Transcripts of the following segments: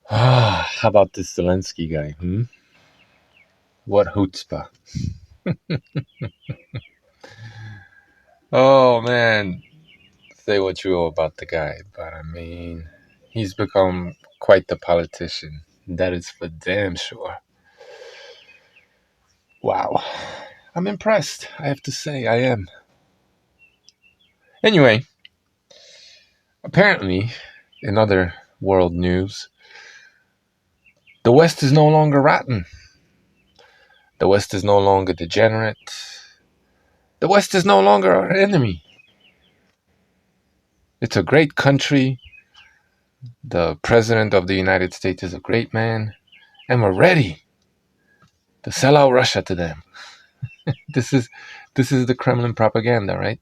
How about this Zelensky guy? What chutzpah. Oh man, say what you will about the guy, but I mean, he's become quite the politician. That is for damn sure. Wow. I'm impressed. I have to say, I am. Anyway, apparently, in other world news, the West is no longer rotten. The West is no longer degenerate. The West is no longer our enemy. It's a great country. The President of the United States is a great man. And we're ready to sell out Russia to them. This is the Kremlin propaganda, right?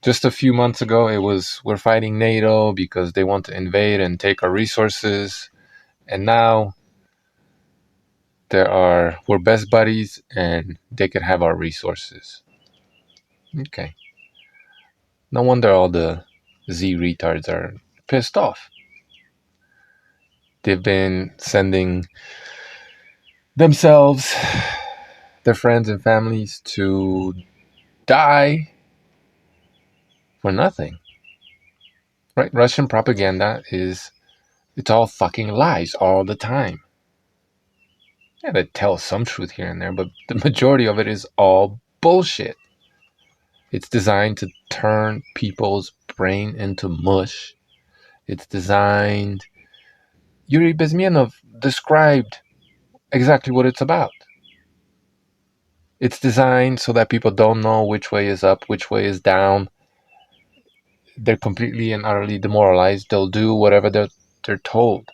Just a few months ago, it was we're fighting NATO because they want to invade and take our resources. And now we're best buddies and they could have our resources. Okay. No wonder all the Z retards are pissed off. They've been sending themselves, their friends and families to die for nothing. Right? Russian propaganda it's all fucking lies all the time. Yeah, they tell some truth here and there, but the majority of it is all bullshit. It's designed to turn people's brain into mush. It's designed. Yuri Bezmenov described exactly what it's about. It's designed so that people don't know which way is up, which way is down. They're completely and utterly demoralized. They'll do whatever they're told.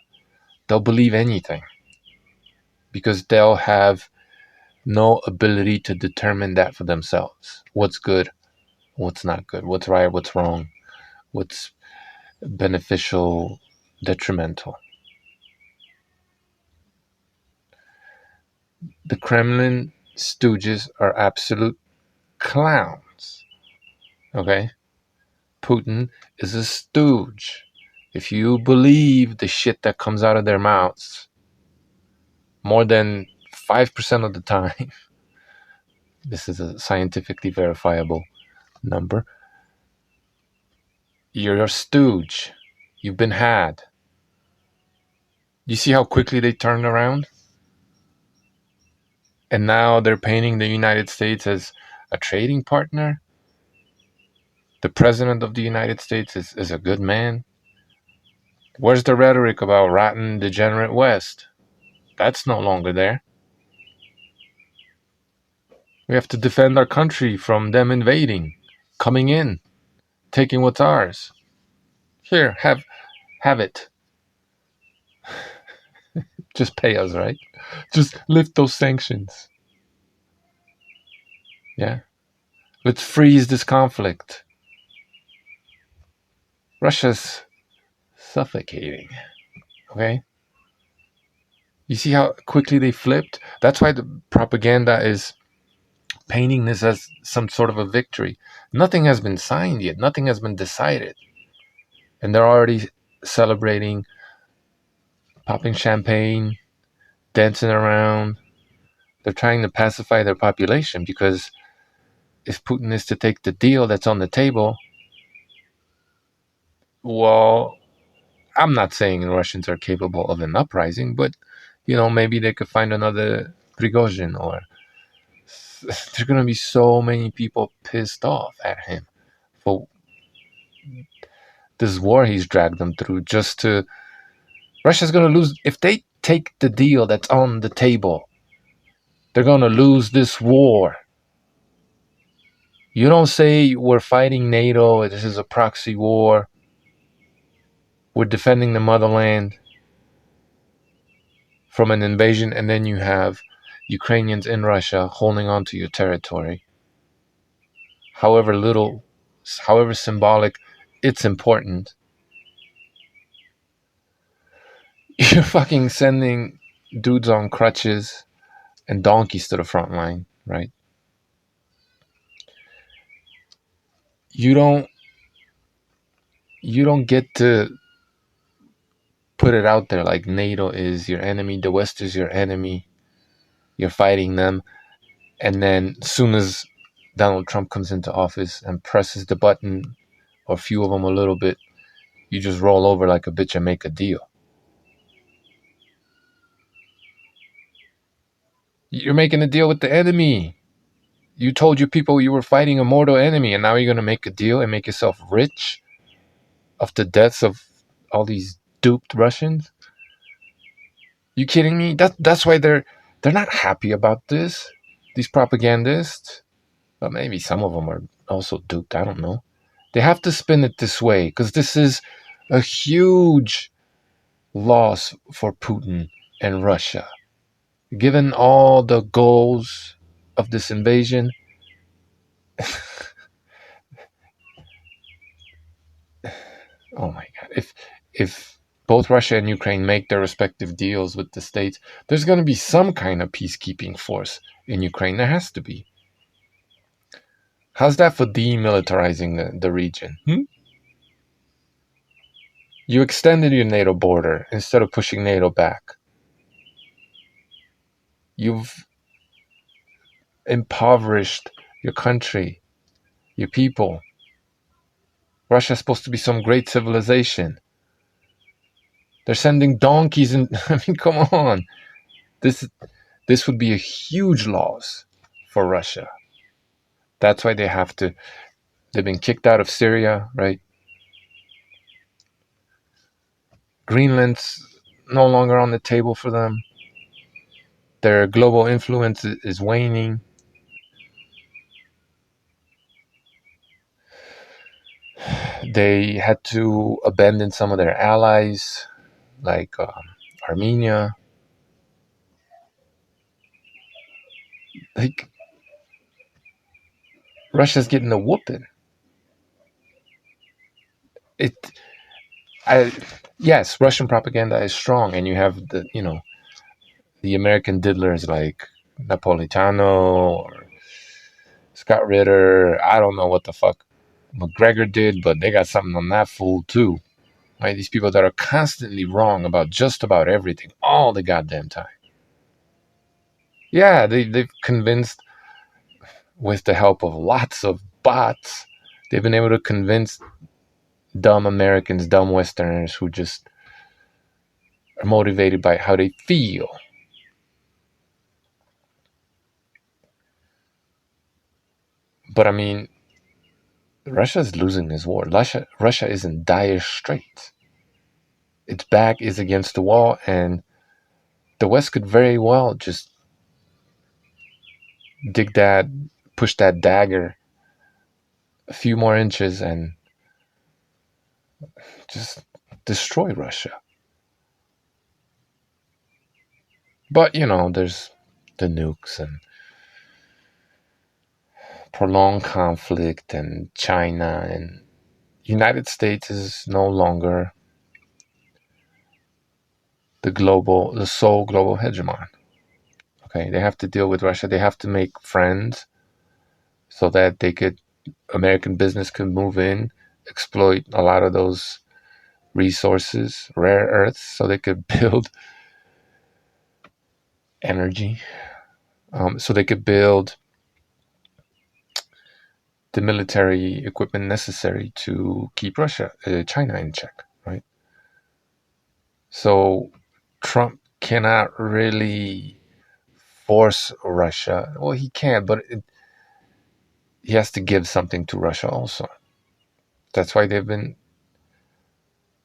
They'll believe anything because they'll have no ability to determine that for themselves. What's good, what's not good, what's right, what's wrong, what's beneficial, detrimental. The Kremlin stooges are absolute clowns. Okay? Putin is a stooge. If you believe the shit that comes out of their mouths more than 5% of the time, this is a scientifically verifiable number, you're a stooge. You've been had. You see how quickly they turned around? And now they're painting the United States as a trading partner. The president of the United States is a good man. Where's the rhetoric about rotten, degenerate West? That's no longer there. We have to defend our country from them invading, coming in, taking what's ours. Here, have it. Just pay us, right? Just lift those sanctions. Yeah. Let's freeze this conflict. Russia's suffocating. Okay? You see how quickly they flipped? That's why the propaganda is painting this as some sort of a victory. Nothing has been signed yet, nothing has been decided. And they're already celebrating, popping champagne, dancing around. They're trying to pacify their population because if Putin is to take the deal that's on the table, well, I'm not saying the Russians are capable of an uprising, but maybe they could find another Prigozhin, or there's going to be so many people pissed off at him for this war he's dragged them through. Russia's going to lose if they take the deal that's on the table. They're going to lose this war. You don't say we're fighting NATO, this is a proxy war, we're defending the motherland from an invasion, and then you have Ukrainians in Russia holding on to your territory. However little, however symbolic, it's important. You're fucking sending dudes on crutches and donkeys to the front line, right? You don't get to put it out there like NATO is your enemy, the West is your enemy, you're fighting them, and then as soon as Donald Trump comes into office and presses the button, or a few of them a little bit, you just roll over like a bitch and make a deal. You're making a deal with the enemy. You told your people you were fighting a mortal enemy, and now you're going to make a deal and make yourself rich off the deaths of all these duped Russians? You kidding me? That's why they're not happy about this. These propagandists. But maybe some of them are also duped. I don't know. They have to spin it this way because this is a huge loss for Putin and Russia. Given all the goals of this invasion, oh my God, if both Russia and Ukraine make their respective deals with the states, there's going to be some kind of peacekeeping force in Ukraine. There has to be. How's that for demilitarizing the region? You extended your NATO border instead of pushing NATO back. You've impoverished your country, your people. Russia's supposed to be some great civilization. They're sending donkeys and I mean, come on. This would be a huge loss for Russia. That's why they've been kicked out of Syria, right? Greenland's no longer on the table for them. Their global influence is waning. They had to abandon some of their allies, like Armenia. Like, Russia's getting a whooping. It, I, yes, Russian propaganda is strong, and you have the American diddlers like Napolitano or Scott Ritter. I don't know what the fuck McGregor did, but they got something on that fool too. Right? These people that are constantly wrong about just about everything, all the goddamn time. Yeah, they've convinced, with the help of lots of bots, they've been able to convince dumb Americans, dumb Westerners who just are motivated by how they feel. But I mean, Russia's losing this war. Russia is in dire straits. Its back is against the wall, and the West could very well just push that dagger a few more inches and just destroy Russia. But, there's the nukes and prolonged conflict and China, and United States is no longer the sole global hegemon. Okay, they have to deal with Russia. They have to make friends so that American business could move in, exploit a lot of those resources, rare earths, so they could build energy, so they could build the military equipment necessary to keep China in check, right? So Trump cannot really force Russia. Well, he can, but he has to give something to Russia also. That's why they've been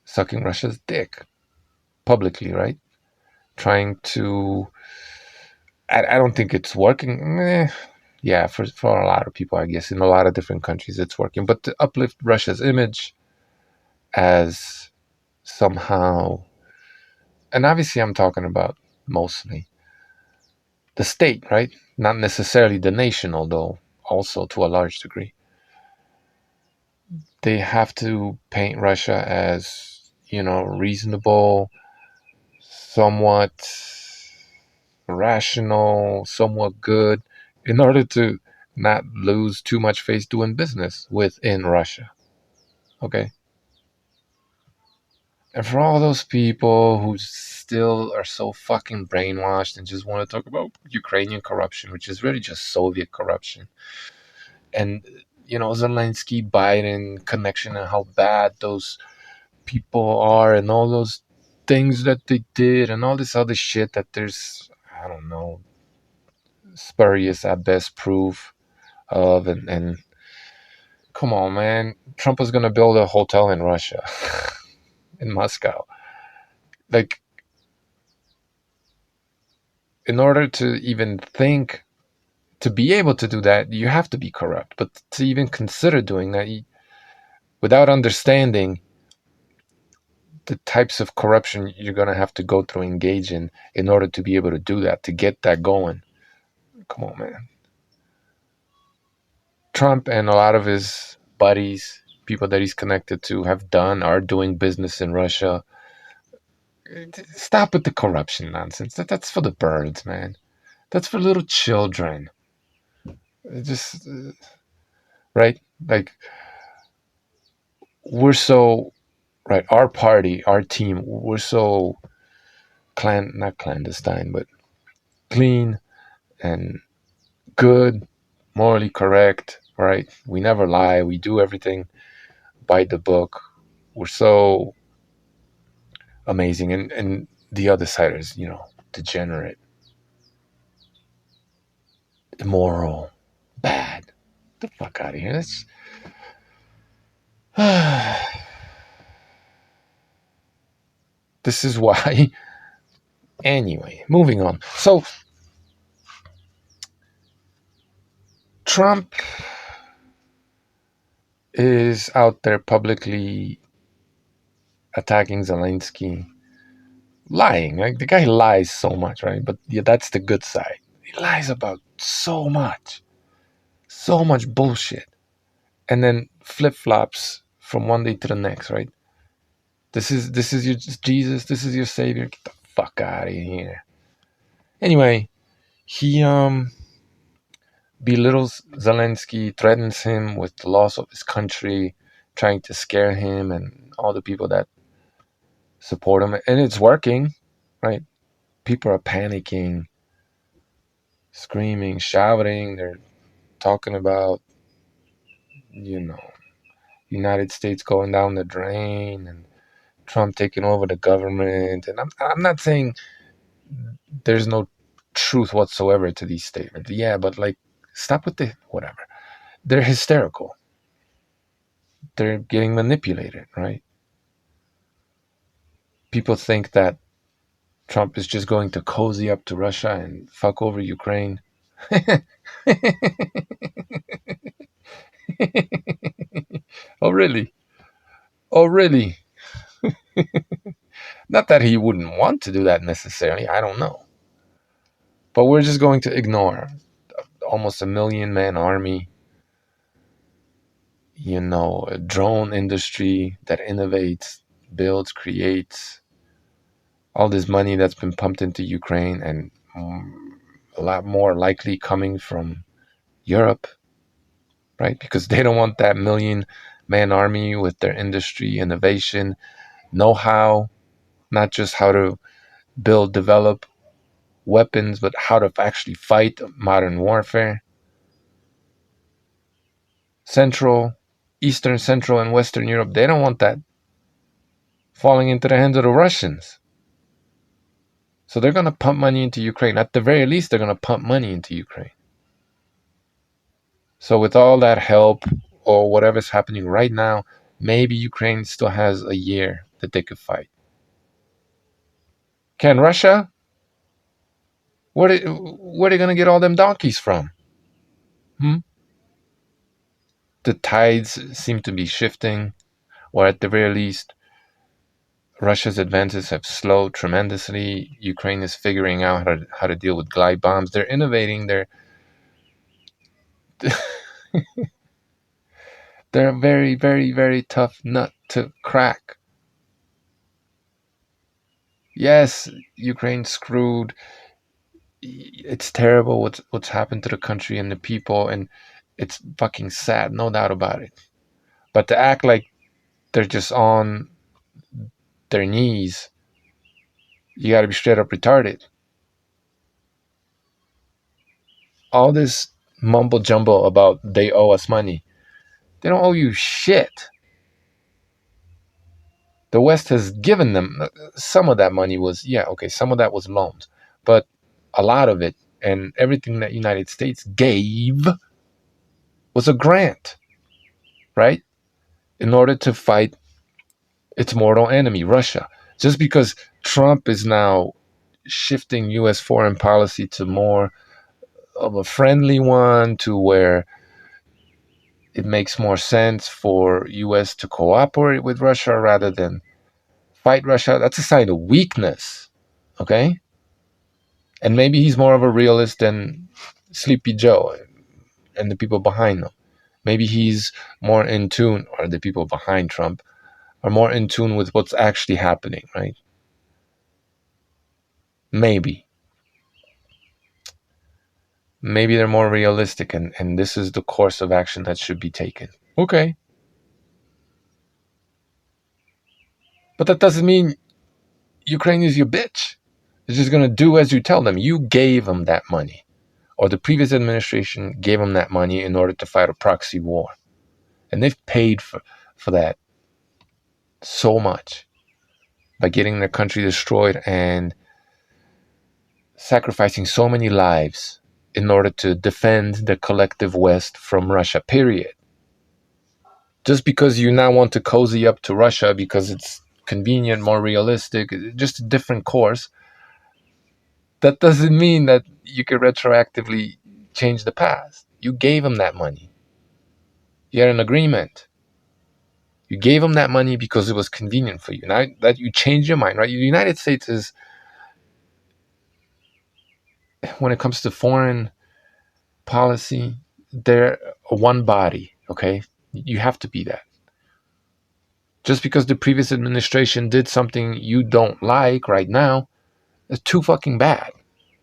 sucking Russia's dick publicly, right? Trying to. I don't think it's working. Yeah, for a lot of people, I guess, in a lot of different countries, it's working. But to uplift Russia's image as somehow, and obviously I'm talking about mostly the state, right? Not necessarily the nation, although also to a large degree. They have to paint Russia as, reasonable, somewhat rational, somewhat good, in order to not lose too much face doing business within Russia. Okay? And for all those people who still are so fucking brainwashed and just want to talk about Ukrainian corruption, which is really just Soviet corruption, and Zelensky Biden connection and how bad those people are and all those things that they did and all this other shit that there's, I don't know, spurious at best proof of. And come on, man, Trump was gonna build a hotel in Russia, in Moscow. Like, in order to even think, to be able to do that, you have to be corrupt. But to even consider doing that, without understanding the types of corruption you're going to have to go through, engage in order to be able to do that, to get that going. Come on, man. Trump and a lot of his buddies, people that he's connected to, are doing business in Russia. Stop with the corruption nonsense. That's for the birds, man. That's for little children. Just, right? Like, we're so, right, our party, our team, we're so not clandestine, but clean and good, morally correct, right? We never lie. We do everything by the book. We're so amazing. And the other side is, degenerate, immoral, bad. Get the fuck out of here. That's this is why. Anyway, moving on. So Trump is out there publicly attacking Zelensky, lying. Like, the guy lies so much, right? But yeah, that's the good side. He lies about so much bullshit, and then flip flops from one day to the next, right? This is your Jesus. This is your savior. Get the fuck out of here. Anyway, he belittles Zelensky, threatens him with the loss of his country, trying to scare him and all the people that support him, and it's working, right? People are panicking, screaming, shouting. They're talking about, United States going down the drain and Trump taking over the government. And I'm not saying there's no truth whatsoever to these statements. Yeah, but like, stop with the whatever. They're hysterical. They're getting manipulated, right? People think that Trump is just going to cozy up to Russia and fuck over Ukraine. Oh, really? Oh, really? Not that he wouldn't want to do that necessarily. I don't know. But we're just going to ignore almost 1 million-man army, a drone industry that innovates, builds, creates, all this money that's been pumped into Ukraine, and a lot more likely coming from Europe, right? Because they don't want that 1 million-man army with their industry, innovation, know-how, not just how to build, develop weapons, but how to actually fight modern warfare. Eastern, Central, and Western Europe, they don't want that falling into the hands of the Russians. So they're going to pump money into Ukraine. At the very least, they're going to pump money into Ukraine. So with all that help or whatever's happening right now, maybe Ukraine still has a year that they could fight. Can Russia? Where are they going to get all them donkeys from? The tides seem to be shifting, or at the very least, Russia's advances have slowed tremendously. Ukraine is figuring out how to deal with glide bombs. They're innovating. They're a very, very, very tough nut to crack. Yes, Ukraine's screwed. It's terrible what's happened to the country and the people, and it's fucking sad, no doubt about it. But to act like they're just on their knees, you got to be straight up retarded. All this mumble jumble about they owe us money. They don't owe you shit. The West has given them some of that money was, yeah, okay, some of that was loans, but a lot of it and everything that United States gave was a grant, right? In order to fight its mortal enemy, Russia. Just because Trump is now shifting U.S. foreign policy to more of a friendly one, to where it makes more sense for U.S. to cooperate with Russia rather than fight Russia, that's a sign of weakness, okay? And maybe he's more of a realist than Sleepy Joe and the people behind him. Maybe he's more in tune, or the people behind Trump are more in tune with what's actually happening, right? Maybe. Maybe they're more realistic, and this is the course of action that should be taken. Okay. But that doesn't mean Ukraine is your bitch. They're just going to do as you tell them. You gave them that money, or the previous administration gave them that money in order to fight a proxy war. And they've paid for that so much by getting their country destroyed and sacrificing so many lives in order to defend the collective West from Russia, period. Just because you now want to cozy up to Russia because it's convenient, more realistic, just a different course, that doesn't mean that you can retroactively change the past. You gave them that money. You had an agreement. You gave them that money because it was convenient for you. Now that you change your mind, right? The United States is, when it comes to foreign policy, they're one body, okay? You have to be that. Just because the previous administration did something you don't like right now, it's too fucking bad.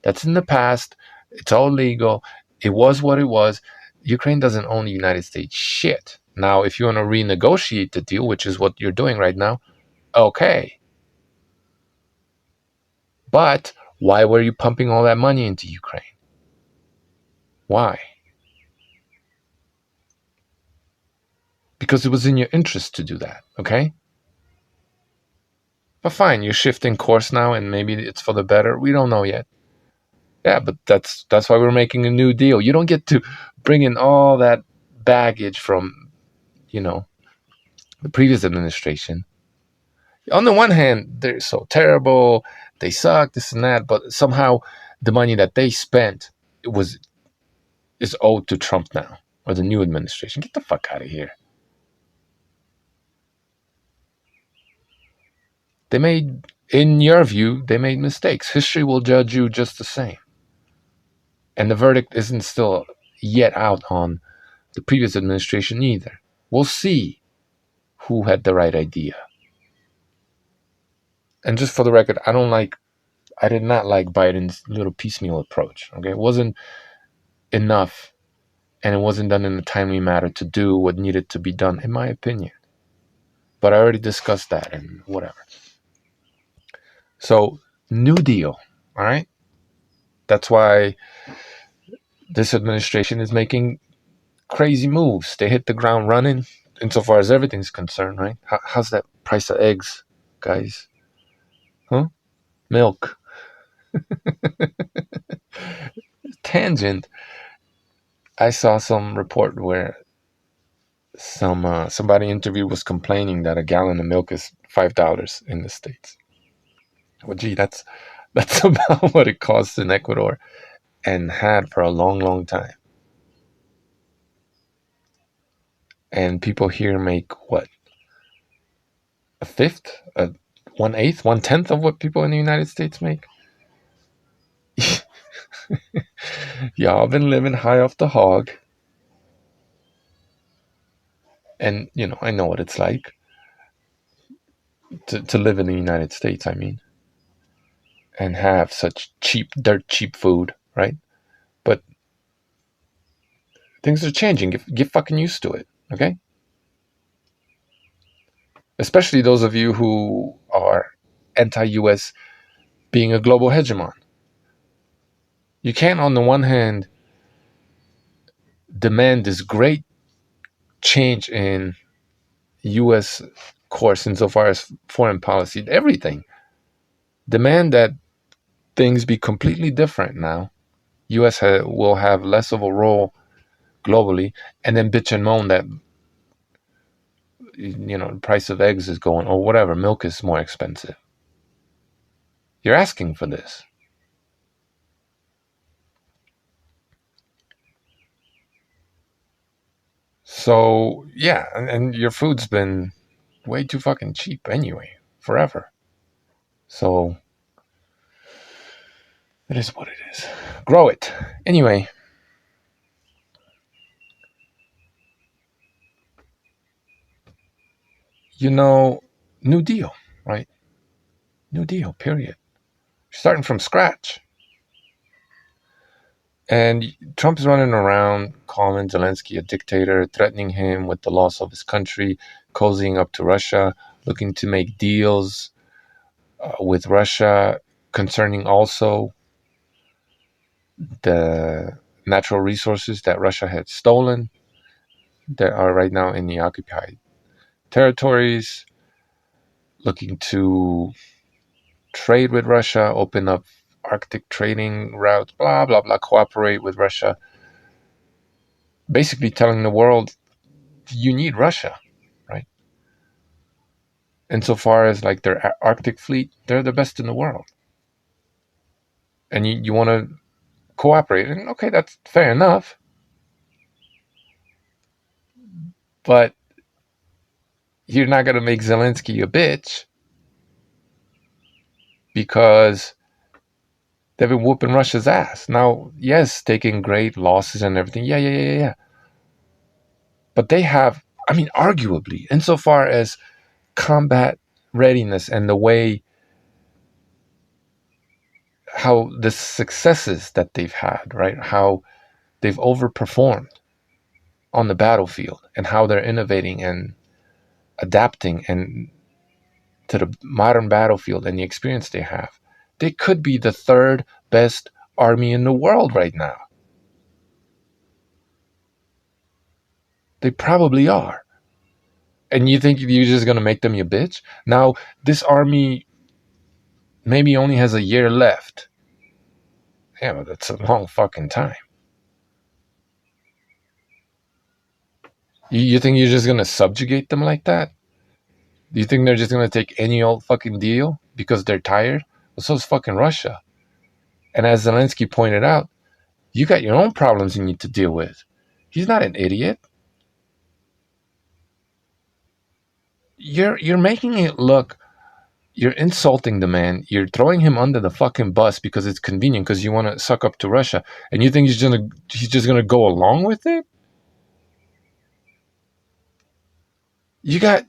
That's in the past. It's all legal. It was what it was. Ukraine doesn't own the United States shit. Now, if you want to renegotiate the deal, which is what you're doing right now, okay. But why were you pumping all that money into Ukraine? Why? Because it was in your interest to do that, okay? But fine, you're shifting course now and maybe it's for the better. We don't know yet. Yeah, but that's why we're making a new deal. You don't get to bring in all that baggage from, the previous administration. On the one hand, they're so terrible, they suck, this and that, but somehow the money that they spent is owed to Trump now, or the new administration. Get the fuck out of here. In your view, they made mistakes. History will judge you just the same. And the verdict isn't still yet out on the previous administration either. We'll see who had the right idea. And just for the record, I did not like Biden's little piecemeal approach. Okay, it wasn't enough, and it wasn't done in a timely manner to do what needed to be done, in my opinion. But I already discussed that and whatever. So, New Deal, all right? That's why this administration is making crazy moves. They hit the ground running insofar as everything's concerned, right? How's that price of eggs, guys? Huh? Milk. Tangent. I saw some report where somebody interviewed was complaining that a gallon of milk is $5 in the States. Well, gee, that's about what it costs in Ecuador and had for a long, long time. And people here make what? A fifth? 1/8? 1/10 of what people in the United States make? Y'all been living high off the hog. And, I know what it's like to live in the United States, I mean, and have such dirt cheap food, right? But things are changing. Get fucking used to it, okay? Especially those of you who are anti-US being a global hegemon. You can't, on the one hand, demand this great change in US course insofar as foreign policy, everything. Demand that things be completely different now. US will have less of a role globally, and then bitch and moan that the price of eggs is going, or whatever, milk is more expensive. You're asking for this. So yeah, and your food's been way too fucking cheap anyway, forever. So it is what it is. Grow it. Anyway, New Deal, right? New Deal, period. Starting from scratch. And Trump's running around calling Zelensky a dictator, threatening him with the loss of his country, cozying up to Russia, looking to make deals with Russia concerning also the natural resources that Russia had stolen that are right now in the occupied territories, looking to trade with Russia, open up Arctic trading routes, blah, blah, blah, cooperate with Russia. Basically telling the world, you need Russia, right? Insofar as like their Arctic fleet, they're the best in the world. And you want to cooperate. And okay, that's fair enough. But you're not going to make Zelensky a bitch because they've been whooping Russia's ass. Now, yes, taking great losses and everything. Yeah. But they have, I mean, arguably, insofar as combat readiness and the way how the successes that they've had, right? How they've overperformed on the battlefield and how they're innovating and adapting and to the modern battlefield and the experience they have. They could be the third best army in the world right now. They probably are. And you think you're just going to make them your bitch? Now, this army maybe only has a year left. Yeah, but that's a long fucking time. You think you're just going to subjugate them like that? Do you think they're just going to take any old fucking deal because they're tired? Well, so is fucking Russia. And as Zelensky pointed out, you got your own problems you need to deal with. He's not an idiot. You're making it look, you're insulting the man. You're throwing him under the fucking bus because it's convenient because you want to suck up to Russia. And you think he's just gonna go along with it? You got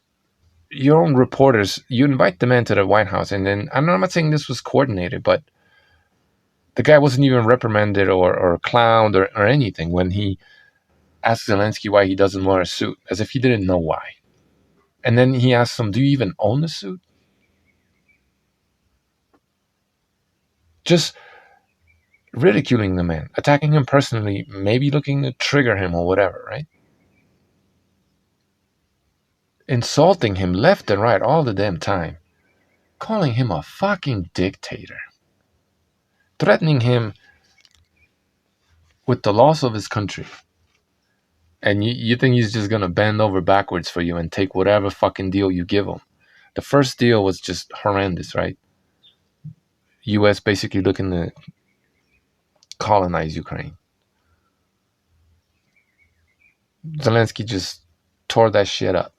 your own reporters. You invite the man to the White House, and then I'm not saying this was coordinated, but the guy wasn't even reprimanded or clowned or anything when he asked Zelensky why he doesn't wear a suit, as if he didn't know why. And then he asked him, do you even own a suit? Just ridiculing the man, attacking him personally, maybe looking to trigger him or whatever, right? Insulting him left and right all the damn time. Calling him a fucking dictator. Threatening him with the loss of his country. And you think he's just gonna bend over backwards for you and take whatever fucking deal you give him. The first deal was just horrendous, right? US basically looking to colonize Ukraine. Zelensky just tore that shit up.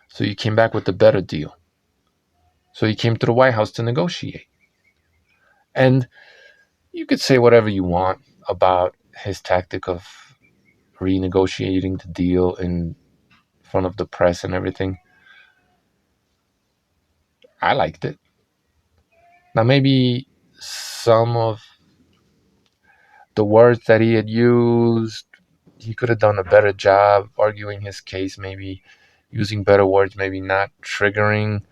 So he came back with a better deal. So he came to the White House to negotiate. And you could say whatever you want about his tactic of renegotiating the deal in front of the press and everything. I liked it. Now, maybe some of the words that he had used, he could have done a better job arguing his case, maybe using better words, maybe not triggering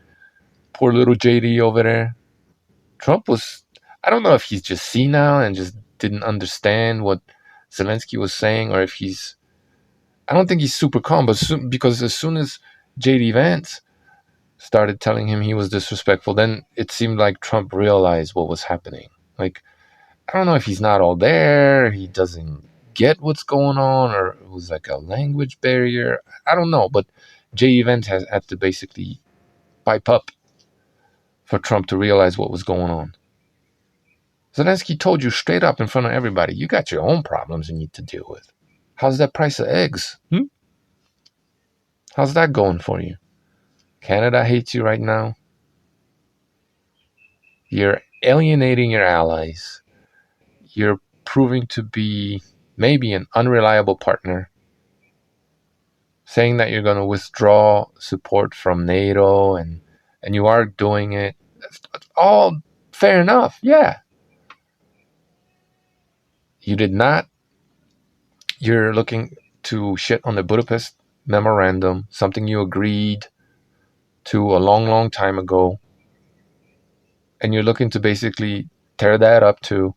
Poor little JD over there. Trump was, I don't know if he's just senile and just didn't understand what Zelensky was saying, or if he's, I don't think he's super calm, but because as soon as JD Vance started telling him he was disrespectful, then it seemed like Trump realized what was happening. Like, I don't know if he's not all there, he doesn't get what's going on, or it was like a language barrier. I don't know, but JD Vance has had to basically pipe up for Trump to realize what was going on. Zelensky told you straight up in front of everybody, you got your own problems you need to deal with. How's that price of eggs? How's that going for you? Canada hates you right now. You're alienating your allies. You're proving to be maybe an unreliable partner. Saying that you're going to withdraw support from NATO and you are doing it. That's all fair enough, yeah. You did not. You're looking to shit on the Budapest memorandum, something you agreed to a long, long time ago. And you're looking to basically tear that up too.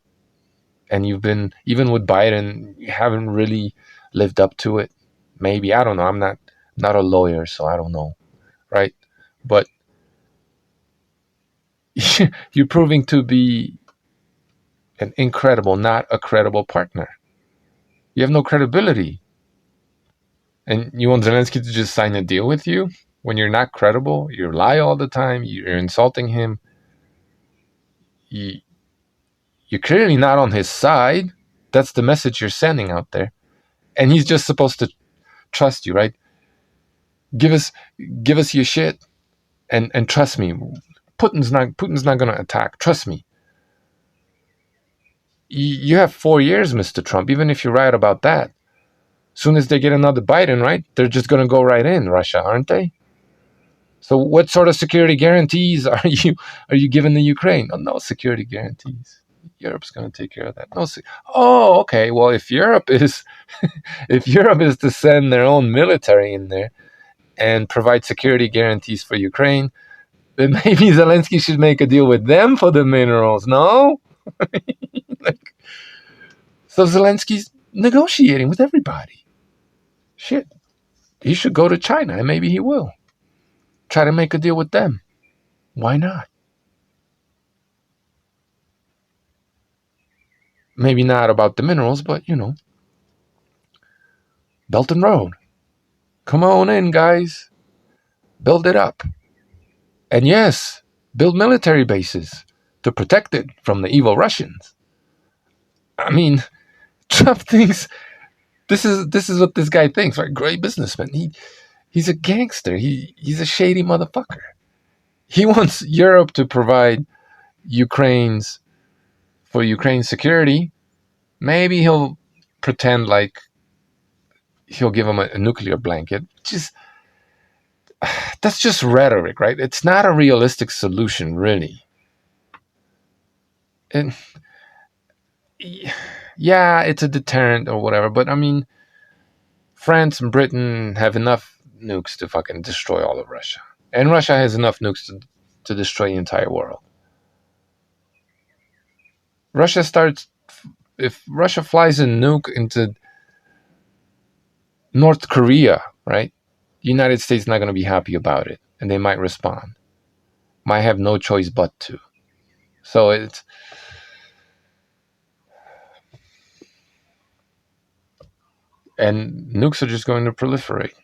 And you've been, even with Biden, you haven't really lived up to it. Maybe, I don't know. I'm not a lawyer, so I don't know, right? But you're proving to be an incredible, not a credible partner. You have no credibility. And you want Zelensky to just sign a deal with you when you're not credible? You lie all the time. You're insulting him. You're clearly not on his side. That's the message you're sending out there. And he's just supposed to trust you, right? Give us your shit and trust me. Putin's not going to attack. Trust me. You have 4 years, Mr. Trump, even if you're right about that. Soon as they get another Biden, right, they're just going to go right in, Russia, aren't they? So what sort of security guarantees are you giving the Ukraine? Oh, no security guarantees. Europe's going to take care of that. Oh, okay. Well, if Europe is to send their own military in there and provide security guarantees for Ukraine, then maybe Zelensky should make a deal with them for the minerals. No? So Zelensky's negotiating with everybody. Shit, he should go to China, and maybe he will. Try to make a deal with them. Why not? Maybe not about the minerals, but, Belt and Road. Come on in, guys. Build it up. And yes, build military bases to protect it from the evil Russians. I mean, Trump thinks this is what this guy thinks, right? Great businessman. He's a gangster. He's a shady motherfucker. He wants Europe to provide Ukraine's security. Maybe he'll pretend like he'll give them a nuclear blanket. That's just rhetoric, right? It's not a realistic solution, really. And yeah, it's a deterrent or whatever, but I mean, France and Britain have enough nukes to fucking destroy all of Russia. And Russia has enough nukes to destroy the entire world. If Russia flies a nuke into North Korea, right? The United States is not going to be happy about it, and they might respond. Might have no choice but to. So it's... And nukes are just going to proliferate.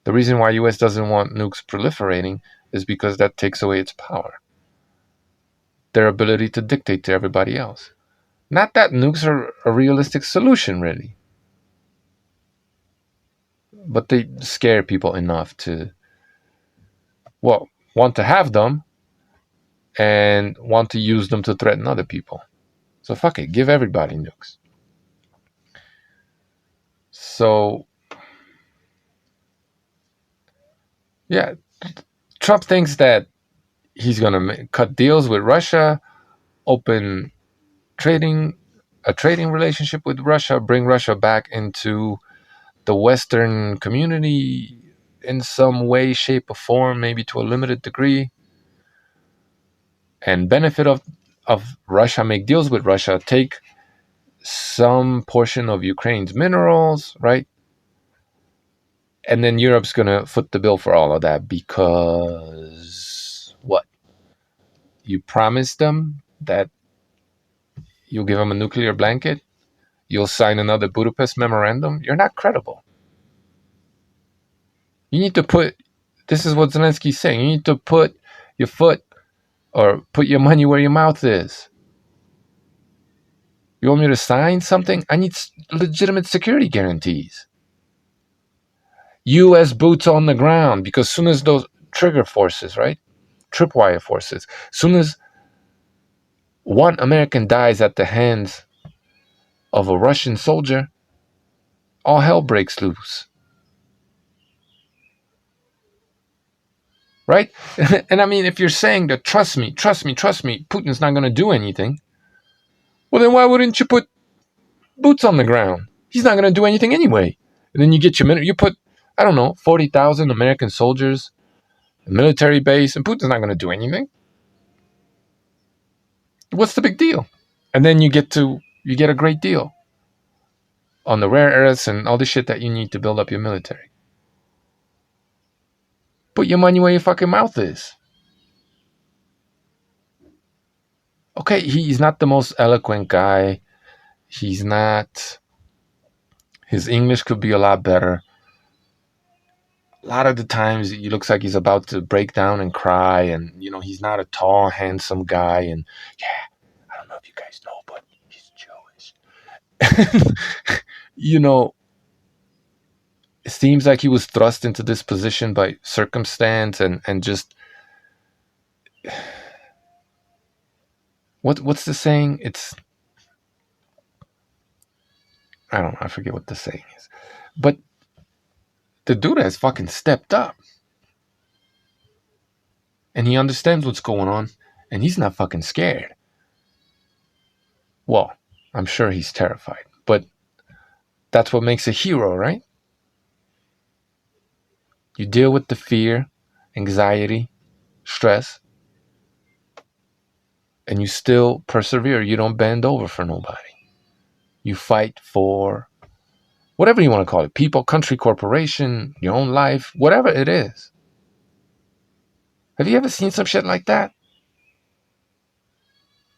The reason why US doesn't want nukes proliferating is because that takes away its power. Their ability to dictate to everybody else. Not that nukes are a realistic solution, really. But they scare people enough to, want to have them and want to use them to threaten other people. So fuck it, give everybody nukes. So, yeah, Trump thinks that he's going to cut deals with Russia, open a trading relationship with Russia, bring Russia back into the Western community in some way, shape, or form, maybe to a limited degree. and benefit of Russia, make deals with Russia, take some portion of Ukraine's minerals, right? And then Europe's going to foot the bill for all of that because what? You promised them that you'll give them a nuclear blanket? You'll sign another Budapest memorandum? You're not credible. You need to put, this is what Zelensky's saying, you need to put your foot or put your money where your mouth is. You want me to sign something? I need legitimate security guarantees. U.S. boots on the ground, because soon as those trigger forces, right? Tripwire forces, soon as one American dies at the hands of a Russian soldier, all hell breaks loose. Right? And I mean, if you're saying that, trust me, Putin's not going to do anything, well, then why wouldn't you put boots on the ground? He's not going to do anything anyway. And then you get your you put, I don't know, 40,000 American soldiers, a military base, and Putin's not going to do anything. What's the big deal? And then you get a great deal on the rare earths and all the shit that you need to build up your military. Put your money where your fucking mouth is. Okay, he's not the most eloquent guy. He's not. His English could be a lot better. A lot of the times he looks like he's about to break down and cry, and he's not a tall, handsome guy. And yeah, I don't know if you guys know, but he's Jewish. It seems like he was thrust into this position by circumstance and just what's the saying? It's, I don't know, I forget what the saying is. But the dude has fucking stepped up. And he understands what's going on, and he's not fucking scared. Well, I'm sure he's terrified, but that's what makes a hero, right? You deal with the fear, anxiety, stress, and you still persevere. You don't bend over for nobody. You fight for whatever you want to call it, people, country, corporation, your own life, whatever it is. Have you ever seen some shit like that?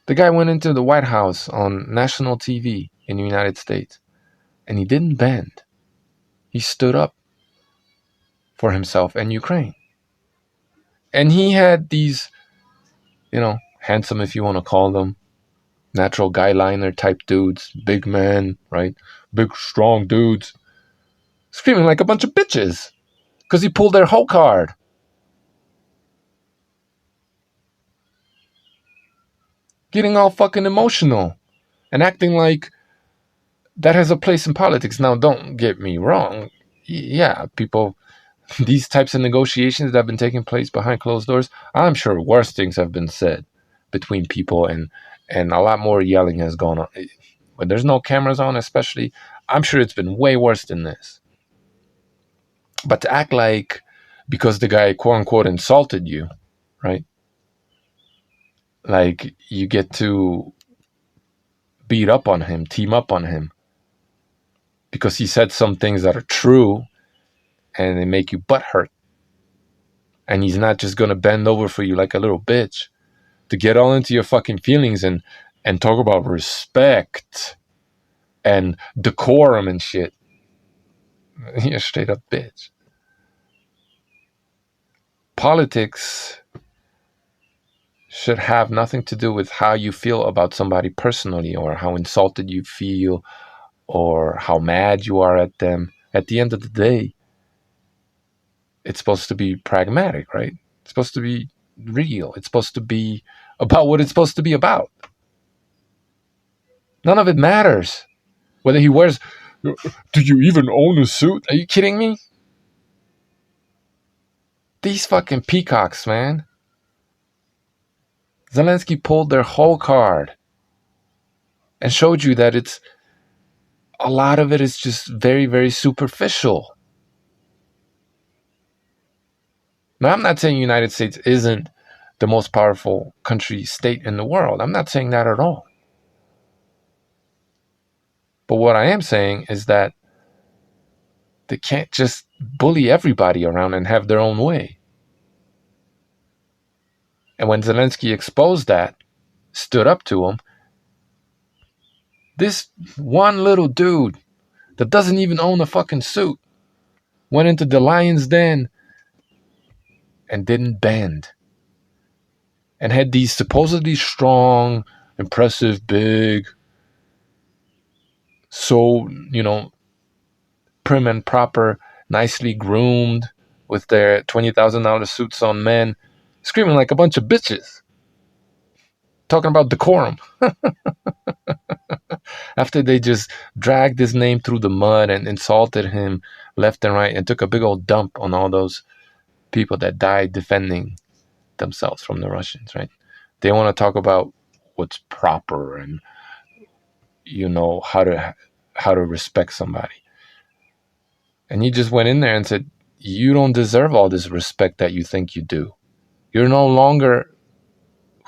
The guy went into the White House on national TV in the United States, and he didn't bend. He stood up for himself and Ukraine. And he had these, handsome, if you want to call them, natural guyliner type dudes, big men, right? Big, strong dudes, screaming like a bunch of bitches because he pulled their whole card. Getting all fucking emotional and acting like that has a place in politics. Now, don't get me wrong. Yeah, people, these types of negotiations that have been taking place behind closed doors, I'm sure worse things have been said between people, and a lot more yelling has gone on. When there's no cameras on, especially, I'm sure it's been way worse than this. But to act like because the guy, quote unquote, insulted you, right? Like you get to beat up on him, team up on him, because he said some things that are true and they make you butthurt. And he's not just going to bend over for you like a little bitch to get all into your fucking feelings and talk about respect and decorum and shit. You're a straight up bitch. Politics should have nothing to do with how you feel about somebody personally, or how insulted you feel, or how mad you are at them. At the end of the day, it's supposed to be pragmatic, right? It's supposed to be real. It's supposed to be about what it's supposed to be about. None of it matters. Whether he wears, do you even own a suit? Are you kidding me? These fucking peacocks, man. Zelensky pulled their whole card and showed you that it's, a lot of it is just very, very superficial. Now, I'm not saying the United States isn't the most powerful country, state in the world. I'm not saying that at all. But what I am saying is that they can't just bully everybody around and have their own way. And when Zelensky exposed that, stood up to him, this one little dude that doesn't even own a fucking suit went into the lion's den and didn't bend. And had these supposedly strong, impressive, big, so, prim and proper, nicely groomed, with their $20,000 suits on men, screaming like a bunch of bitches, talking about decorum. After they just dragged his name through the mud and insulted him left and right and took a big old dump on all those people that died defending themselves from the Russians, right? They want to talk about what's proper and how to respect somebody. And he just went in there and said, you don't deserve all this respect that you think you do. You're no longer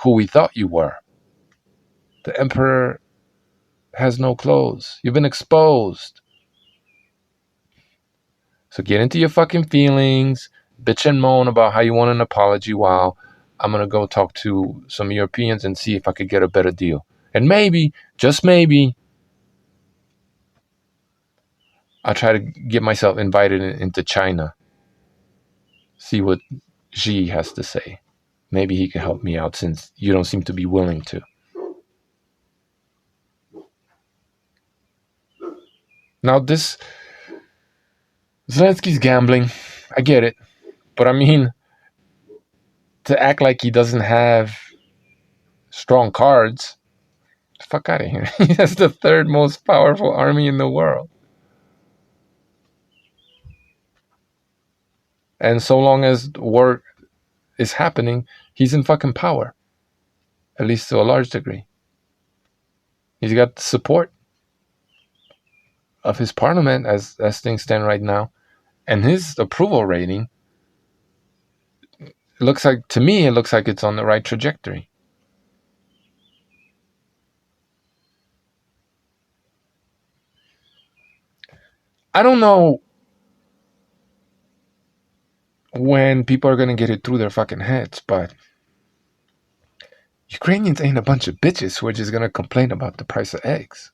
who we thought you were. The emperor has no clothes. You've been exposed. So get into your fucking feelings, bitch and moan about how you want an apology while I'm going to go talk to some Europeans and see if I could get a better deal. And maybe, just maybe, I'll try to get myself invited into China. See what Xi has to say. Maybe he can help me out since you don't seem to be willing to. Now this Zelensky's gambling. I get it. But I mean, to act like he doesn't have strong cards, fuck out of here. He has the third most powerful army in the world. And so long as war is happening, he's in fucking power. At least to a large degree. He's got the support of his parliament as things stand right now. And his approval rating, it looks like it's on the right trajectory. I don't know when people are going to get it through their fucking heads, but Ukrainians ain't a bunch of bitches who are just going to complain about the price of eggs.